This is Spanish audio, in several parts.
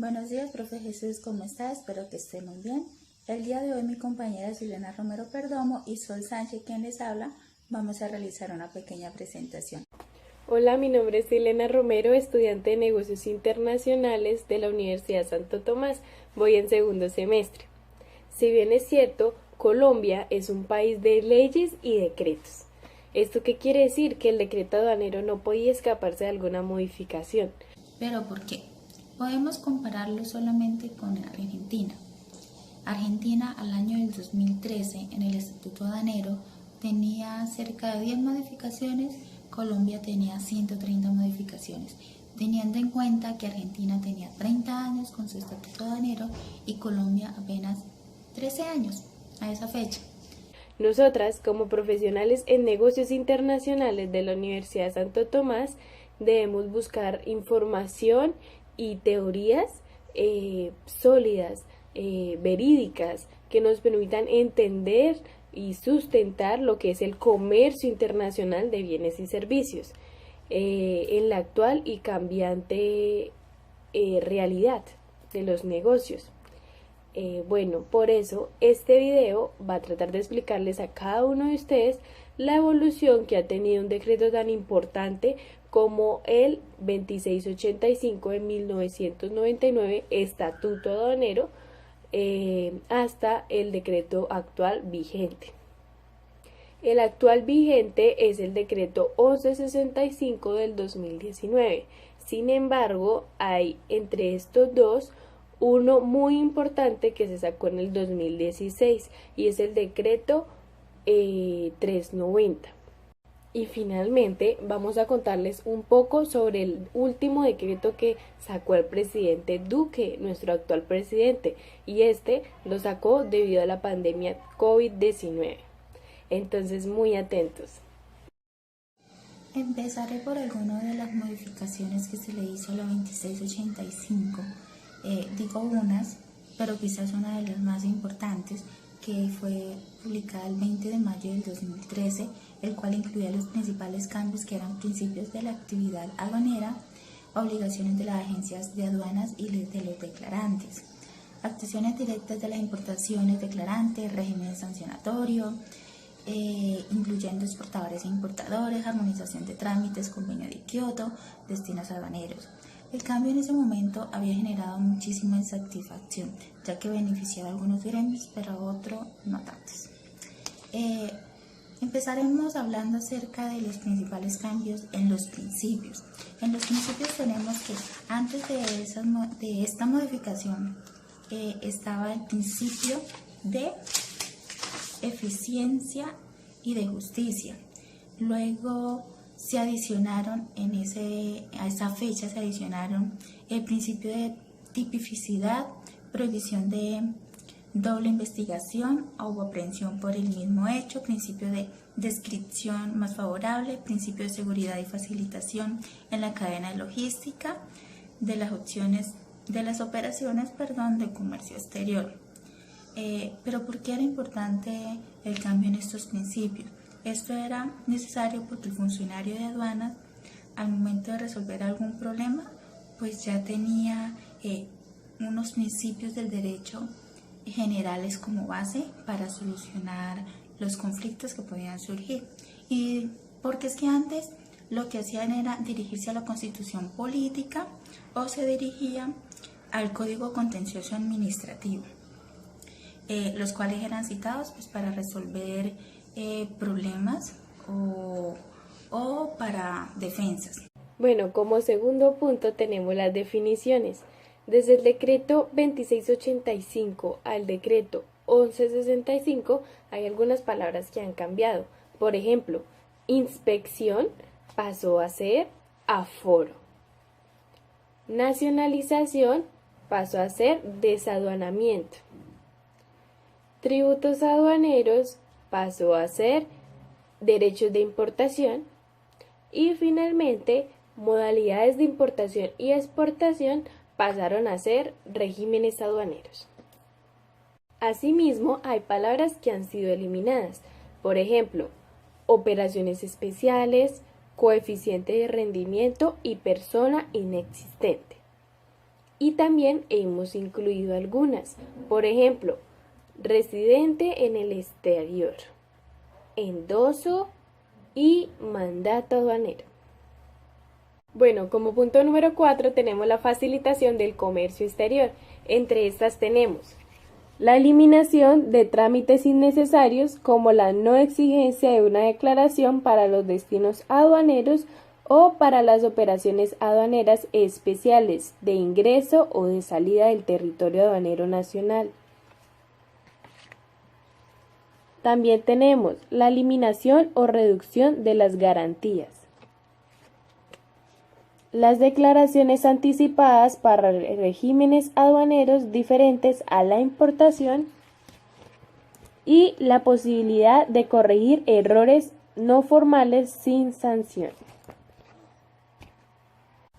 Buenos días, profe Jesús, ¿cómo está? Espero que esté muy bien. El día de hoy mi compañera Silena Romero Perdomo y Sol Sánchez, quien les habla, vamos a realizar una pequeña presentación. Hola, mi nombre es Silena Romero, estudiante de Negocios Internacionales de la Universidad Santo Tomás. Voy en segundo semestre. Si bien es cierto, Colombia es un país de leyes y decretos. ¿Esto qué quiere decir? Que el decreto aduanero no podía escaparse de alguna modificación. ¿Pero por qué? Podemos compararlo solamente con Argentina. Argentina al año del 2013 en el Estatuto Aduanero tenía cerca de 10 modificaciones, Colombia tenía 130 modificaciones, teniendo en cuenta que Argentina tenía 30 años con su Estatuto Aduanero y Colombia apenas 13 años a esa fecha. Nosotras, como profesionales en negocios internacionales de la Universidad Santo Tomás, debemos buscar información y teorías sólidas, verídicas, que nos permitan entender y sustentar lo que es el comercio internacional de bienes y servicios en la actual y cambiante realidad de los negocios. Bueno, por eso este video va a tratar de explicarles a cada uno de ustedes la evolución que ha tenido un decreto tan importante como el 2685 de 1999, Estatuto Aduanero, hasta el decreto actual vigente. El actual vigente es el decreto 1165 del 2019. Sin embargo, hay entre estos dos uno muy importante que se sacó en el 2016 y es el decreto 390. Y finalmente vamos a contarles un poco sobre el último decreto que sacó el presidente Duque, nuestro actual presidente, y este lo sacó debido a la pandemia COVID-19. Entonces, muy atentos. Empezaré por alguna de las modificaciones que se le hizo a la 2685. Digo unas, pero quizás una de las más importantes, que fue publicada el 20 de mayo del 2013, el cual incluía los principales cambios que eran principios de la actividad aduanera, obligaciones de las agencias de aduanas y de los declarantes, actuaciones directas de las importaciones declarantes, régimen sancionatorio, incluyendo exportadores e importadores, armonización de trámites, convenio de Kioto, destinos aduaneros. El cambio en ese momento había generado muchísima insatisfacción, ya que beneficiaba a algunos gremios, pero a otros no tantos. Empezaremos hablando acerca de los principales cambios en los principios. En los principios tenemos que antes de esta modificación estaba el principio de eficiencia y de justicia. Luego se adicionaron a esa fecha se adicionaron el principio de tipificidad, prohibición de doble investigación o aprehensión por el mismo hecho, principio de descripción más favorable, principio de seguridad y facilitación en la cadena de logística de las operaciones de comercio exterior. Pero ¿por qué era importante el cambio en estos principios? Esto era necesario porque el funcionario de aduanas, al momento de resolver algún problema, pues ya tenía unos principios del derecho generales como base para solucionar los conflictos que podían surgir. Y porque es que antes lo que hacían era dirigirse a la Constitución política o se dirigían al Código Contencioso Administrativo. Los cuales eran citados pues, para resolver problemas o para defensas. Bueno, como segundo punto tenemos las definiciones. Desde el decreto 2685 al decreto 1165 hay algunas palabras que han cambiado. Por ejemplo, inspección pasó a ser aforo. Nacionalización pasó a ser desaduanamiento. Tributos aduaneros pasó a ser derechos de importación y finalmente modalidades de importación y exportación pasaron a ser regímenes aduaneros. Asimismo, hay palabras que han sido eliminadas, por ejemplo, operaciones especiales, coeficiente de rendimiento y persona inexistente. y también hemos incluido algunas. Por ejemplo, residente en el exterior, endoso y mandato aduanero. Bueno, como punto número 4 tenemos la facilitación del comercio exterior. Entre estas tenemos la eliminación de trámites innecesarios como la no exigencia de una declaración para los destinos aduaneros o para las operaciones aduaneras especiales de ingreso o de salida del territorio aduanero nacional. También tenemos la eliminación o reducción de las garantías. Las declaraciones anticipadas para regímenes aduaneros diferentes a la importación y la posibilidad de corregir errores no formales sin sanción.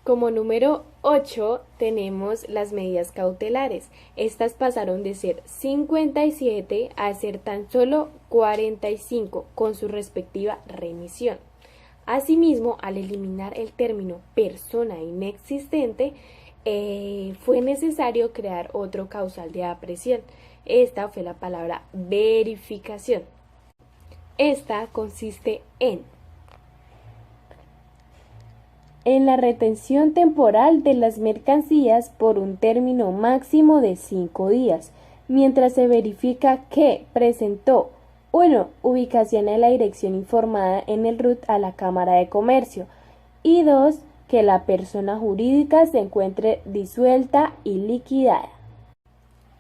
Como número 8 tenemos las medidas cautelares. Estas pasaron de ser 57 a ser tan solo 45 con su respectiva remisión. Asimismo, al eliminar el término persona inexistente, fue necesario crear otro causal de aprehensión. Esta fue la palabra verificación. Esta consiste en la retención temporal de las mercancías por un término máximo de 5 días, mientras se verifica que presentó 1. Ubicación en la dirección informada en el RUT a la Cámara de Comercio. Y 2. Que la persona jurídica se encuentre disuelta y liquidada.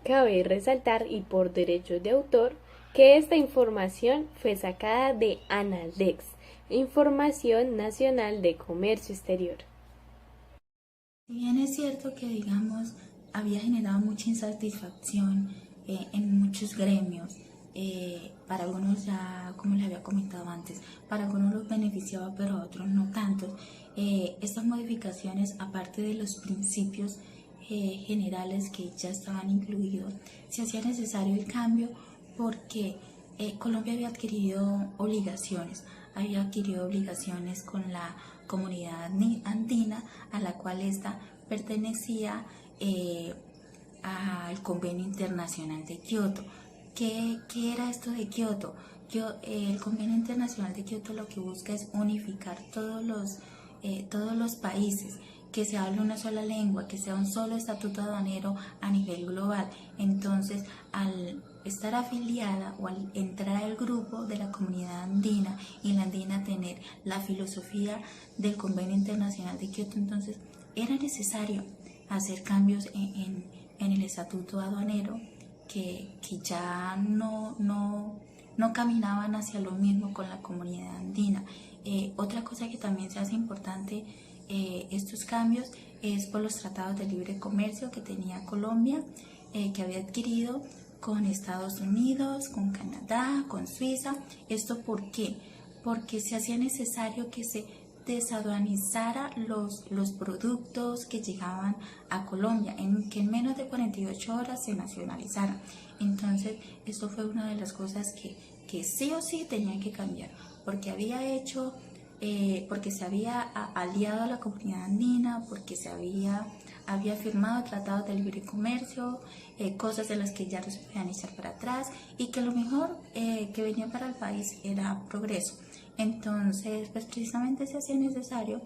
Cabe resaltar, y por derechos de autor, que esta información fue sacada de ANALDEX, Información Nacional de Comercio Exterior. Si bien es cierto que, digamos, había generado mucha insatisfacción en muchos gremios, para algunos ya, como les había comentado antes, para algunos los beneficiaba, pero a otros no tanto. Estas modificaciones, aparte de los principios generales que ya estaban incluidos, se hacía necesario el cambio porque Colombia había adquirido obligaciones con la comunidad andina, a la cual esta pertenecía al Convenio Internacional de Kioto. ¿Qué era esto de Kioto? El Convenio Internacional de Kioto lo que busca es unificar todos los países, que se hable una sola lengua, que sea un solo estatuto aduanero a nivel global. Entonces, al estar afiliada o al entrar al grupo de la comunidad andina y la andina tener la filosofía del Convenio Internacional de Kioto, entonces era necesario hacer cambios en el estatuto aduanero que ya no caminaban hacia lo mismo con la comunidad andina. Otra cosa que también se hace importante estos cambios es por los tratados de libre comercio que tenía Colombia, que había adquirido con Estados Unidos, con Canadá, con Suiza. ¿Esto por qué? Porque se hacía necesario que se desaduanizara los productos que llegaban a Colombia, que en menos de 48 horas se nacionalizaran. Entonces, esto fue una de las cosas que sí o sí tenían que cambiar, porque porque se había aliado a la comunidad andina, porque se había firmado tratados de libre comercio, cosas de las que ya no se podían echar para atrás, y que lo mejor que venía para el país era progreso. Entonces, pues precisamente se hacía necesario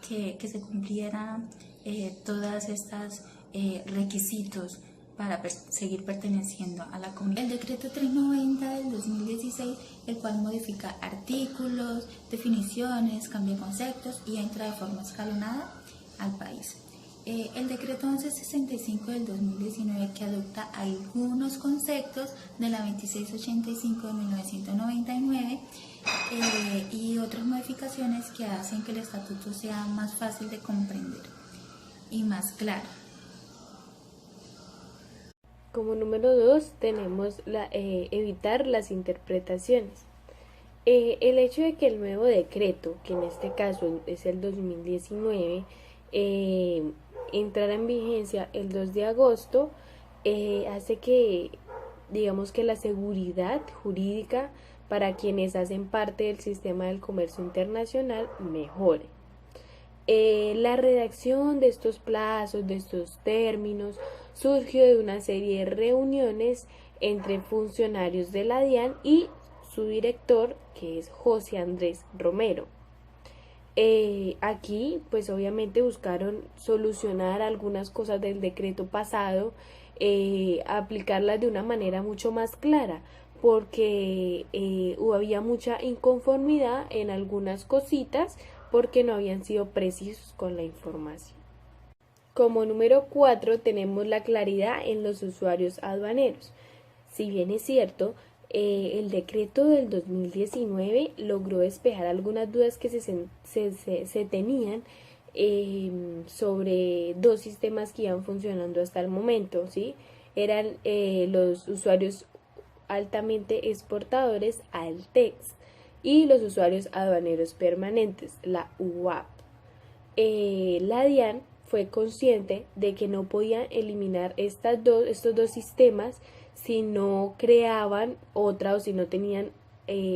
que se cumplieran todas estas requisitos para seguir perteneciendo a la comunidad. El decreto 390 del 2016, el cual modifica artículos, definiciones, cambia conceptos y entra de forma escalonada al país. El decreto 1165 del 2019, que adopta algunos conceptos de la 2685 de 1999 y otras modificaciones que hacen que el estatuto sea más fácil de comprender y más claro. Como número 2 tenemos evitar las interpretaciones. El hecho de que el nuevo decreto, que en este caso es el 2019, entrara en vigencia el 2 de agosto, hace que, digamos, que la seguridad jurídica para quienes hacen parte del sistema del comercio internacional mejore. La redacción de estos plazos, de estos términos, surgió de una serie de reuniones entre funcionarios de la DIAN y su director, que es José Andrés Romero. Aquí, pues obviamente buscaron solucionar algunas cosas del decreto pasado, aplicarlas de una manera mucho más clara, porque había mucha inconformidad en algunas cositas porque no habían sido precisos con la información. Como número 4 tenemos la claridad en los usuarios aduaneros. Si bien es cierto, el decreto del 2019 logró despejar algunas dudas que se tenían sobre dos sistemas que iban funcionando hasta el momento, ¿sí? Eran los usuarios altamente exportadores, ALTEX, y los usuarios aduaneros permanentes, la UAP. La DIAN fue consciente de que no podían eliminar estos dos sistemas si no creaban otra o si no tenían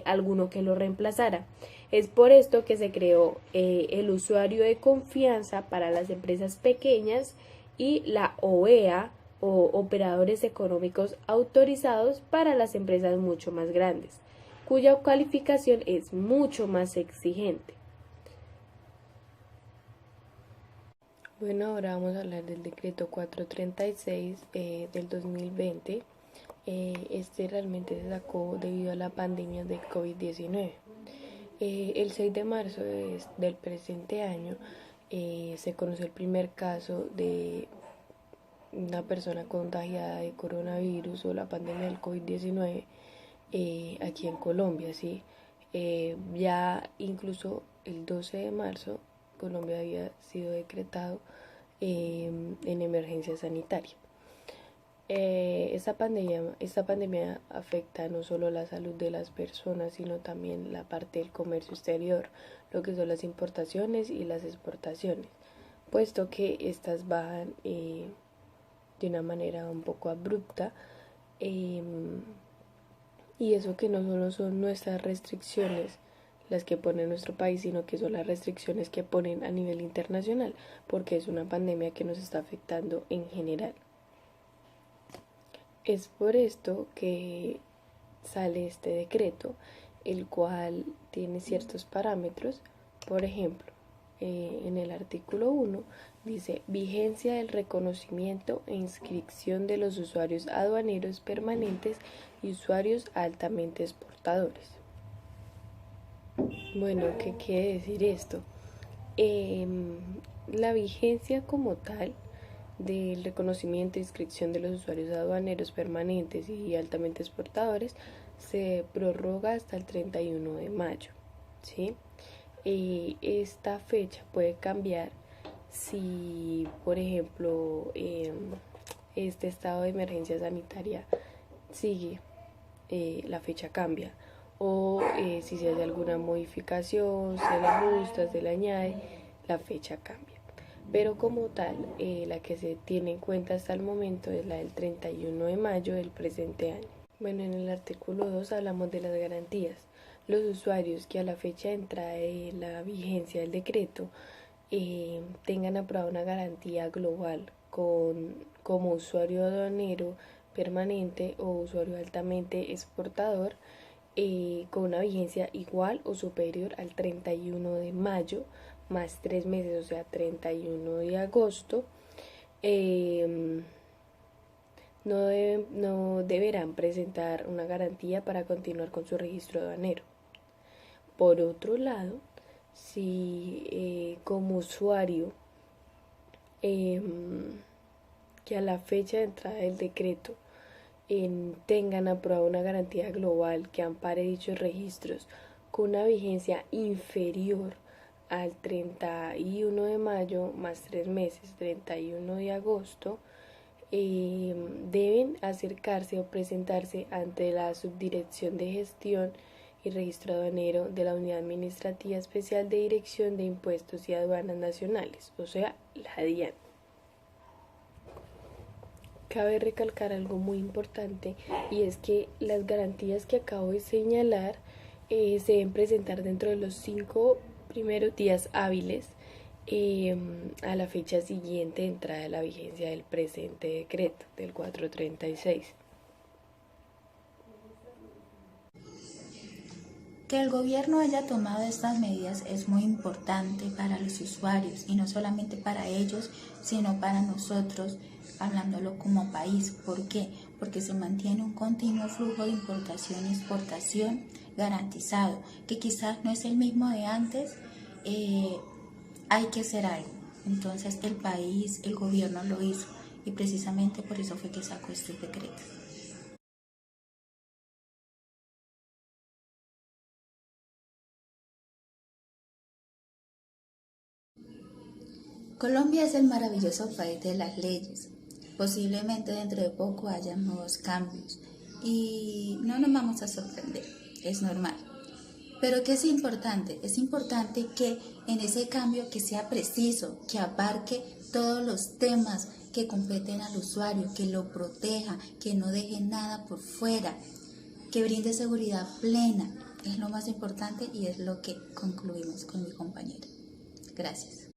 alguno que lo reemplazara. Es por esto que se creó el usuario de confianza para las empresas pequeñas y la OEA, o operadores económicos autorizados, para las empresas mucho más grandes, cuya calificación es mucho más exigente. Bueno, ahora vamos a hablar del decreto 436 del 2020. Este realmente se sacó debido a la pandemia de COVID-19. El 6 de marzo del presente año se conoció el primer caso de una persona contagiada de coronavirus o la pandemia del COVID-19 aquí en Colombia, ¿sí? Ya incluso el 12 de marzo Colombia había sido decretado en emergencia sanitaria. Esta pandemia afecta no solo la salud de las personas, sino también la parte del comercio exterior, lo que son las importaciones y las exportaciones, puesto que estas bajan de una manera un poco abrupta, y eso que no solo son nuestras restricciones las que pone nuestro país, sino que son las restricciones que ponen a nivel internacional, porque es una pandemia que nos está afectando en general. Es por esto que sale este decreto, el cual tiene ciertos parámetros. Por ejemplo, en el artículo 1 dice: vigencia del reconocimiento e inscripción de los usuarios aduaneros permanentes y usuarios altamente exportadores. Bueno, ¿qué quiere decir esto? La vigencia como tal del reconocimiento e inscripción de los usuarios aduaneros permanentes y altamente exportadores se prorroga hasta el 31 de mayo, ¿sí? Esta fecha puede cambiar si, por ejemplo, este estado de emergencia sanitaria sigue, la fecha cambia, o si se hace alguna modificación, se le ajusta, se le añade, la fecha cambia. Pero como tal, la que se tiene en cuenta hasta el momento es la del 31 de mayo del presente año. Bueno, en el artículo 2 hablamos de las garantías. Los usuarios que a la fecha de entrada de la vigencia del decreto tengan aprobada una garantía global como usuario aduanero permanente o usuario altamente exportador, con una vigencia igual o superior al 31 de mayo más 3 meses, o sea 31 de agosto, no deberán presentar una garantía para continuar con su registro aduanero. Por otro lado, si como usuario que a la fecha de entrada del decreto tengan aprobada una garantía global que ampare dichos registros con una vigencia inferior al 31 de mayo más 3 meses, 31 de agosto, deben acercarse o presentarse ante la Subdirección de Gestión y Registro Aduanero de la Unidad Administrativa Especial de Dirección de Impuestos y Aduanas Nacionales, o sea, la DIAN. Cabe recalcar algo muy importante, y es que las garantías que acabo de señalar se deben presentar dentro de los 5 primeros días hábiles a la fecha siguiente de entrada de la vigencia del presente decreto del 436. Que el gobierno haya tomado estas medidas es muy importante para los usuarios y no solamente para ellos, sino para nosotros, hablándolo como país. ¿Por qué? Porque se mantiene un continuo flujo de importación y exportación garantizado, que quizás no es el mismo de antes, hay que hacer algo. Entonces el país, el gobierno lo hizo y precisamente por eso fue que sacó estos decretos. Colombia es el maravilloso país de las leyes. Posiblemente dentro de poco haya nuevos cambios y no nos vamos a sorprender, es normal. Pero ¿qué es importante? Es importante que en ese cambio que sea preciso, que abarque todos los temas que competen al usuario, que lo proteja, que no deje nada por fuera, que brinde seguridad plena. Es lo más importante y es lo que concluimos con mi compañera. Gracias.